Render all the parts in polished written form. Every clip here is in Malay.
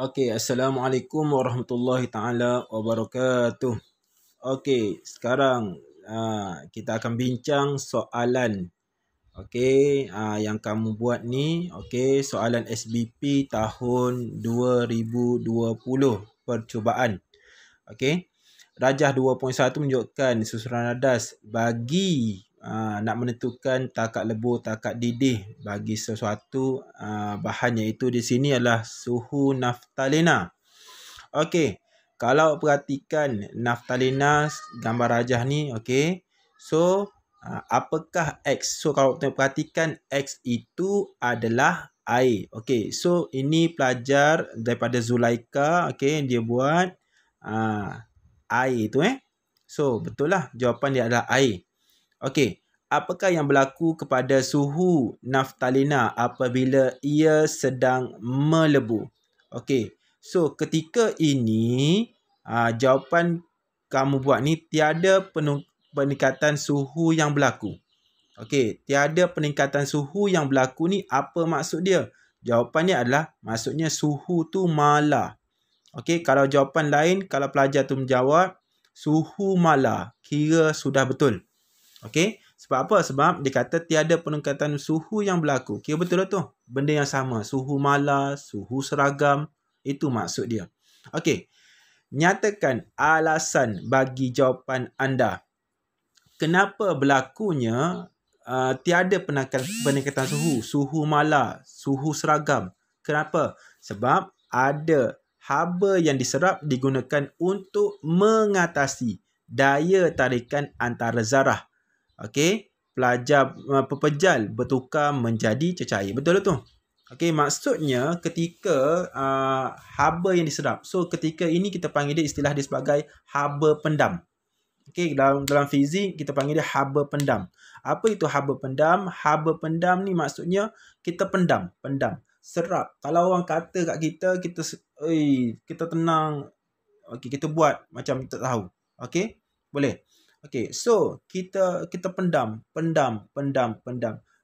Okey, Assalamualaikum warahmatullahi taala wabarakatuh. Okey, sekarang kita akan bincang soalan yang kamu buat ni. Okey, soalan SBP tahun 2020 percubaan. Okey. Rajah 2.1 menunjukkan susunan nadas bagi nak menentukan takat lebur, takat didih bagi sesuatu bahan, iaitu di sini adalah suhu naftalina. Okey, kalau perhatikan naftalina gambar rajah ni, okey. So, apakah X? So, kalau kita perhatikan X itu adalah air. Okey, so ini pelajar daripada Zulaika, okey, dia buat air tu So, betul lah jawapan dia adalah air. Okey, apakah yang berlaku kepada suhu naftalina apabila ia sedang melebur? Okey, so ketika ini jawapan kamu buat ni tiada peningkatan suhu yang berlaku. Okey, tiada peningkatan suhu yang berlaku ni apa maksud dia? Jawapannya adalah maksudnya suhu tu malar. Okey, kalau jawapan lain, kalau pelajar tu menjawab suhu malar, kira sudah betul. Okey, sebab apa? Sebab dia kata tiada peningkatan suhu yang berlaku. Kira betul lah tu. Benda yang sama, suhu malar, suhu seragam, itu maksud dia. Okey, nyatakan alasan bagi jawapan anda. Kenapa berlakunya tiada peningkatan suhu malar, suhu seragam? Kenapa? Sebab ada haba yang diserap digunakan untuk mengatasi daya tarikan antara zarah. Okey, pepejal bertukar menjadi cecair. Betul tu? Okey, maksudnya ketika haba yang diserap. So, ketika ini kita panggil dia, istilah dia sebagai haba pendam. Okey, dalam fizik kita panggil dia haba pendam. Apa itu haba pendam? Haba pendam ni maksudnya kita pendam. Serap. Kalau orang kata kat kita, kita tenang. Okey, kita buat macam tak tahu. Okey? Boleh? Okey, so kita pendam.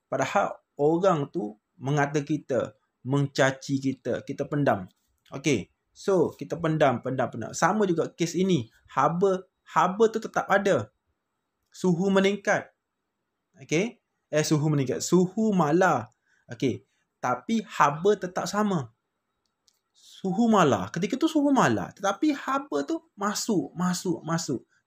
Padahal orang tu mengata kita, mencaci kita, kita pendam. Okey, so kita pendam. Sama juga kes ini. Haba tu tetap ada. Suhu meningkat. Okey? Suhu malar. Okey. Tapi haba tetap sama. Suhu malar. Ketika tu suhu malar. Tetapi haba tu masuk.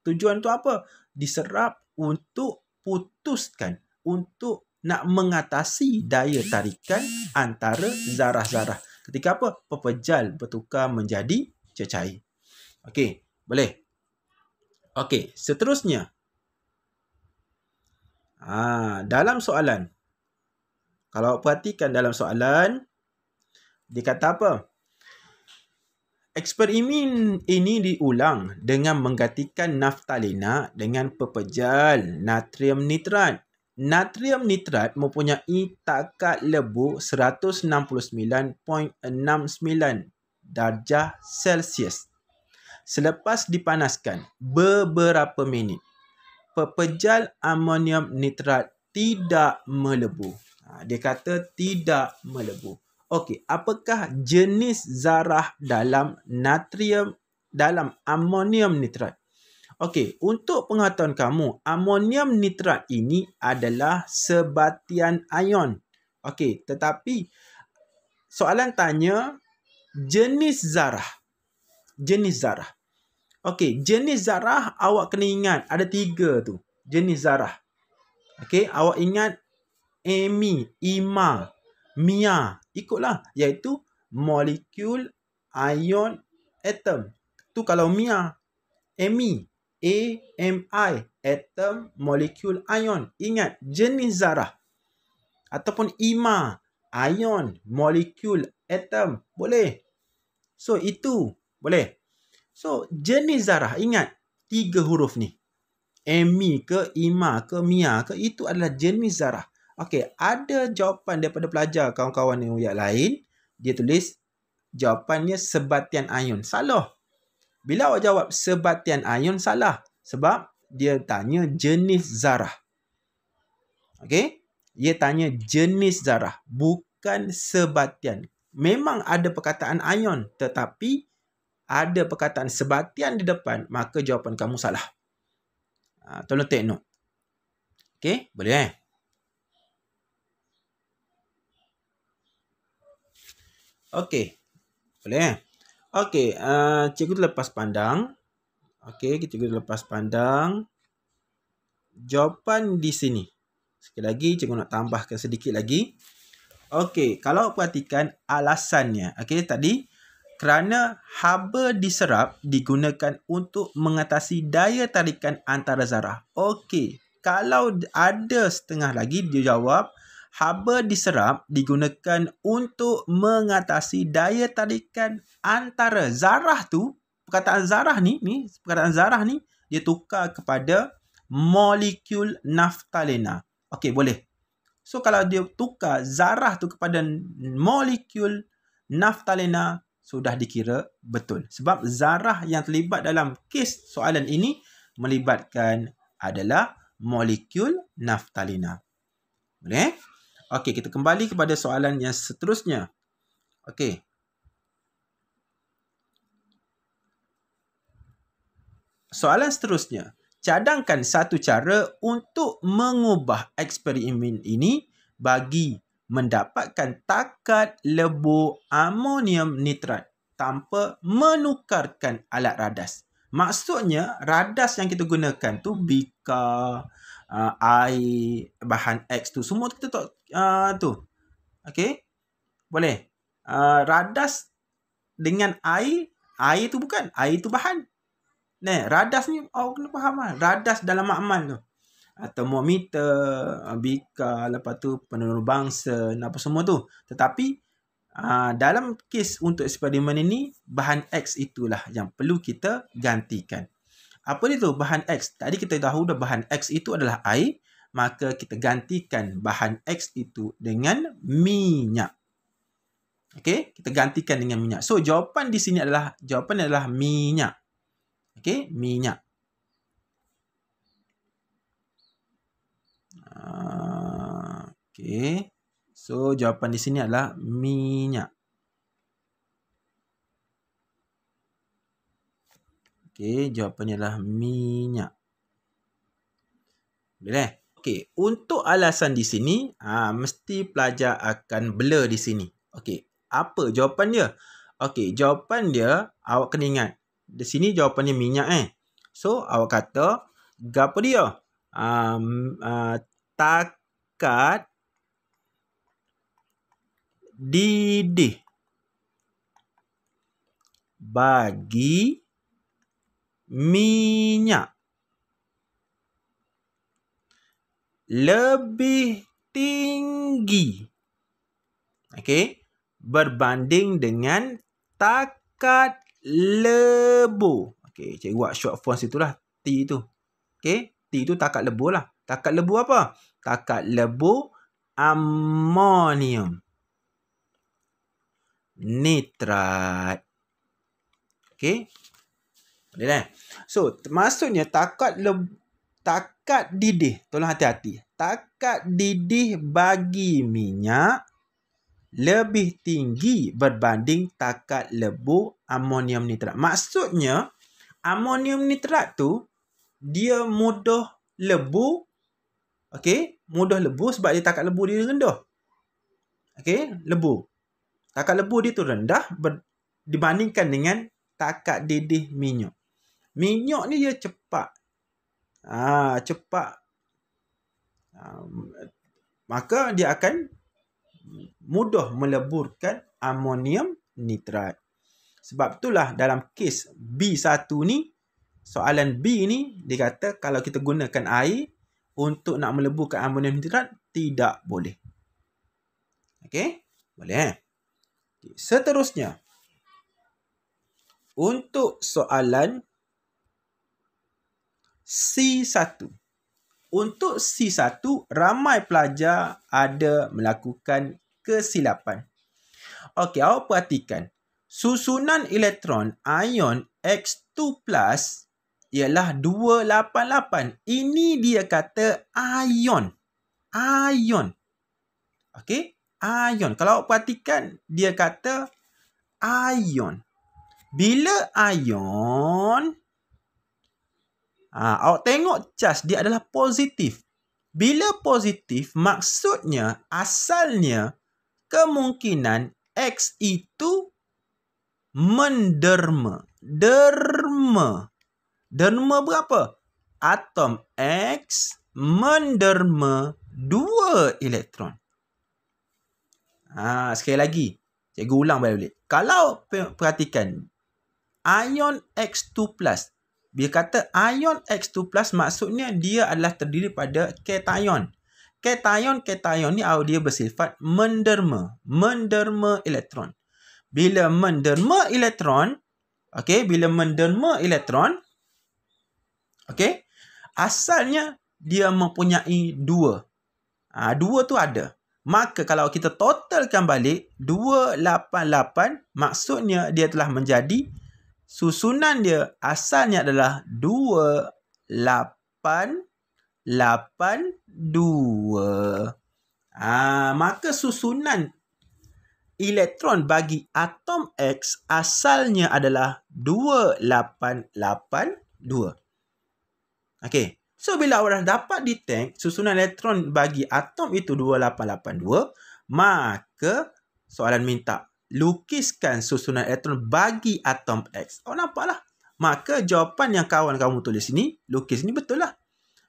Tujuan tu apa? Diserap untuk putuskan. Untuk nak mengatasi daya tarikan antara zarah-zarah. Ketika apa? Pepejal bertukar menjadi cecair. Okey. Boleh? Okey. Seterusnya. Dalam soalan. Kalau perhatikan dalam soalan, dia kata apa? Eksperimen ini diulang dengan menggantikan naftalina dengan pepejal natrium nitrat. Natrium nitrat mempunyai takat lebur 169.69 darjah Celsius. Selepas dipanaskan beberapa minit, pepejal amonium nitrat tidak melebur. Dia kata tidak melebur. Okey, apakah jenis zarah dalam amonium nitrat? Okey, untuk pengetahuan kamu, amonium nitrat ini adalah sebatian ion. Okey, tetapi soalan tanya jenis zarah. Okey, jenis zarah awak kena ingat ada 3 tu. Jenis zarah. Okey, awak ingat Ame, Ima, Mia. Ikutlah, iaitu molekul, ion, atom. Tu kalau Mia. Ame, A-M-I, atom, molekul, ion. Ingat, jenis zarah. Ataupun Ima, ion, molekul, atom. Boleh. So, itu. Boleh. So, jenis zarah. Ingat, 3 huruf ni. Ame ke, Ima ke, Mia ke, itu adalah jenis zarah. Okey, ada jawapan daripada pelajar kawan-kawan yang lain. Dia tulis jawapannya sebatian ion. Salah. Bila awak jawab sebatian ion, salah. Sebab dia tanya jenis zarah. Okey? Dia tanya jenis zarah. Bukan sebatian. memang ada perkataan ion, tetapi ada perkataan sebatian di depan, maka jawapan kamu salah. Tolong take note. Okey, boleh Okey, boleh Okey, cikgu terlepas pandang. Okey, cikgu terlepas pandang. Jawapan di sini. Sekali lagi, cikgu nak tambahkan sedikit lagi. Okey, kalau perhatikan alasannya. Okey, tadi kerana haba diserap digunakan untuk mengatasi daya tarikan antara zarah. Okey, kalau ada setengah lagi dia jawab haba diserap digunakan untuk mengatasi daya tarikan antara zarah tu. Perkataan zarah ni dia tukar kepada molekul naftalena. Okey, boleh. So, kalau dia tukar zarah tu kepada molekul naftalena, sudah dikira betul. Sebab zarah yang terlibat dalam kes soalan ini melibatkan adalah molekul naftalena. Boleh? Okey, kita kembali kepada soalan yang seterusnya. Okey. Soalan seterusnya. Cadangkan satu cara untuk mengubah eksperimen ini bagi mendapatkan takat lebur amonium nitrat tanpa menukarkan alat radas. Maksudnya, radas yang kita gunakan tu bika, air, bahan X tu. Semua kita tu. Okey? Boleh. Radas dengan air tu bukan. Air tu bahan. Radas ni kena faham lah. Radas dalam makmal tu. Termometer, bika, lepas tu penurun Bunsen, apa semua tu. Tetapi dalam kes untuk eksperimen ini, bahan X itulah yang perlu kita gantikan. Apa dia tu bahan X? Tadi kita tahu dah bahan X itu adalah air. Maka kita gantikan bahan X itu dengan minyak. Okey, kita gantikan dengan minyak. So, jawapan di sini adalah minyak. Okey, minyak. Okey. So, jawapan di sini adalah minyak. Okey, jawapannya adalah minyak. Boleh? Okey, untuk alasan di sini, mesti pelajar akan blur di sini. Okey, apa jawapan dia? Okey, jawapan dia, awak kena ingat. Di sini jawapannya minyak So, awak kata, apa dia? Takat didih bagi minyak lebih tinggi. Okey, berbanding dengan takat lebur. Okey, cikgu buat short form situlah. T tu. Okey, T tu takat lebur lah. Takat lebur apa? Takat lebur amonium nitrat. Okey. Boleh dah? So, maksudnya takat didih. Tolong hati-hati. Takat didih bagi minyak lebih tinggi berbanding takat lebur amonium nitrat. Maksudnya, amonium nitrat tu, dia mudah lebur. Okey, mudah lebur sebab dia takat lebur dia rendah. Okey, lebur. Takat lebur dia tu rendah dibandingkan dengan takat didih minyak. Minyak ni dia cepat. Maka dia akan mudah meleburkan amonium nitrat. Sebab itulah dalam kes B1 ni, soalan B ni, dia kata kalau kita gunakan air untuk nak meleburkan amonium nitrat, tidak boleh. Okey? Boleh. Seterusnya, untuk soalan C1. Untuk C1, ramai pelajar ada melakukan kesilapan. Okey, awak perhatikan. Susunan elektron ion X2+ ialah 288. Ini dia kata ion. Ion. Okey? Ion. Kalau awak perhatikan, dia kata ion. Bila ion, awak tengok charge dia adalah positif. Bila positif, maksudnya asalnya kemungkinan X itu menderma. Derma berapa? Atom X menderma 2 elektron. Sekali lagi. Cikgu ulang balik. Kalau perhatikan, ion X2+. Bila kata ion X2+, maksudnya dia adalah terdiri pada kation. Kation ni dia bersifat menderma. Menderma elektron. Bila menderma elektron, asalnya dia mempunyai 2. 2 tu ada. Maka kalau kita totalkan balik 288, maksudnya dia telah menjadi susunan dia asalnya adalah 2882. Maka susunan elektron bagi atom X asalnya adalah 2882. Okey. So, bila awak dah dapat detect susunan elektron bagi atom itu 2882, maka soalan minta lukiskan susunan elektron bagi atom X. Awak nampaklah. Maka jawapan yang kawan kamu tulis ni, lukis ni betul lah.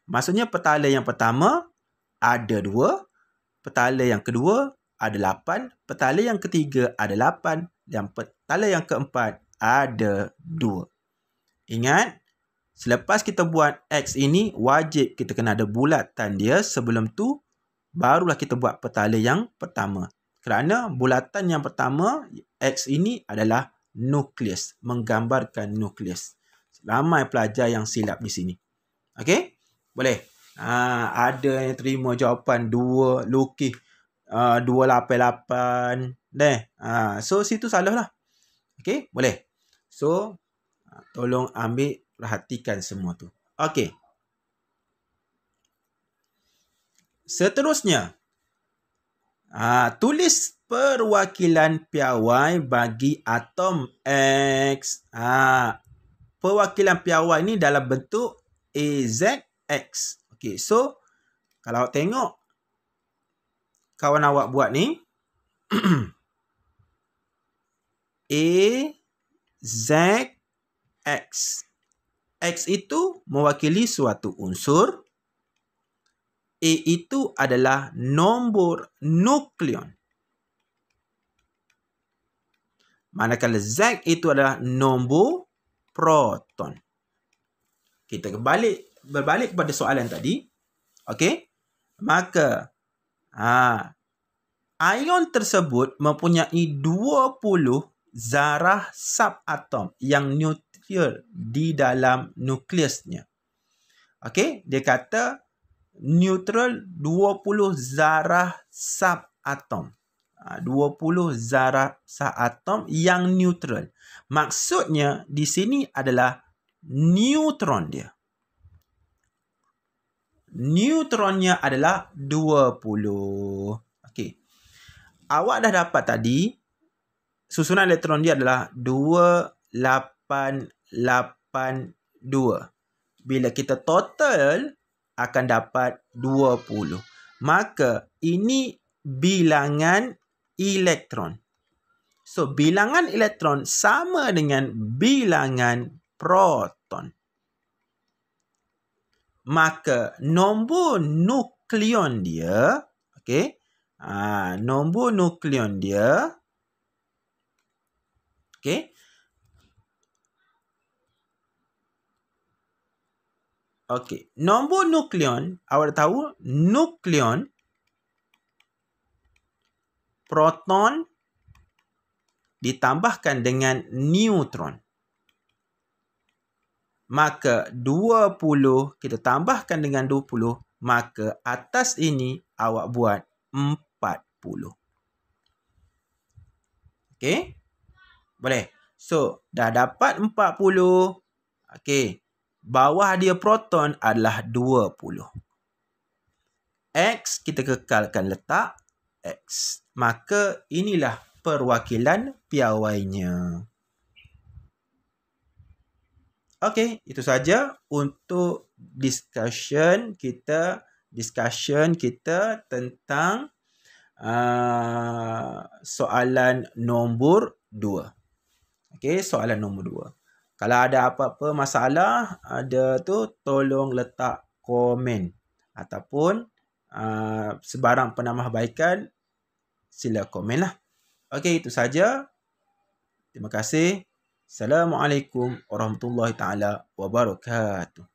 Maksudnya petala yang pertama ada 2, petala yang kedua ada 8, petala yang ketiga ada 8, dan petala yang keempat ada 2. Ingat, selepas kita buat X ini, wajib kita kena ada bulatan dia. Sebelum tu, barulah kita buat petala yang pertama. Kerana bulatan yang pertama, X ini adalah nukleus. Menggambarkan nukleus. Ramai pelajar yang silap di sini. Okey? Boleh? Ada yang terima jawapan 2, lukis 288. So, situ salah lah. Okey? Boleh? So, tolong ambil, perhatikan semua tu. Okey. Seterusnya, tulis perwakilan piawai bagi atom X. Perwakilan piawai ni dalam bentuk AZX. Okey, so kalau awak tengok kawan awak buat ni AZX. X itu mewakili suatu unsur. A itu adalah nombor nukleon. Manakala Z itu adalah nombor proton. Kita berbalik kepada soalan tadi. Okey. Maka ion tersebut mempunyai 20 zarah subatom yang neutral di dalam nukleusnya. Okey, dia kata neutral 20 zarah subatom. 20 zarah subatom yang neutral. Maksudnya di sini adalah neutron dia. Neutronnya adalah 20. Okey. Awak dah dapat tadi susunan elektron dia adalah 282. Bila kita total akan dapat 20. Maka ini bilangan elektron. So, bilangan elektron sama dengan bilangan proton. Maka nombor nukleon dia, okey, nombor nukleon dia, okey, okey, nombor nukleon, awak tahu nukleon, proton ditambahkan dengan neutron. Maka 20 kita tambahkan dengan 20, maka atas ini awak buat 40. Okey? Boleh. So, dah dapat 40. Okey. Bawah dia proton adalah 20. X kita kekalkan letak. X. Maka inilah perwakilan piawainya. Okey, itu saja untuk discussion kita tentang soalan nombor 2. Okey, soalan nombor 2. Kalau ada apa-apa masalah, tolong letak komen ataupun sebarang penambahbaikan, sila komenlah. Okey, itu saja. Terima kasih. Assalamualaikum warahmatullahi taala wabarakatuh.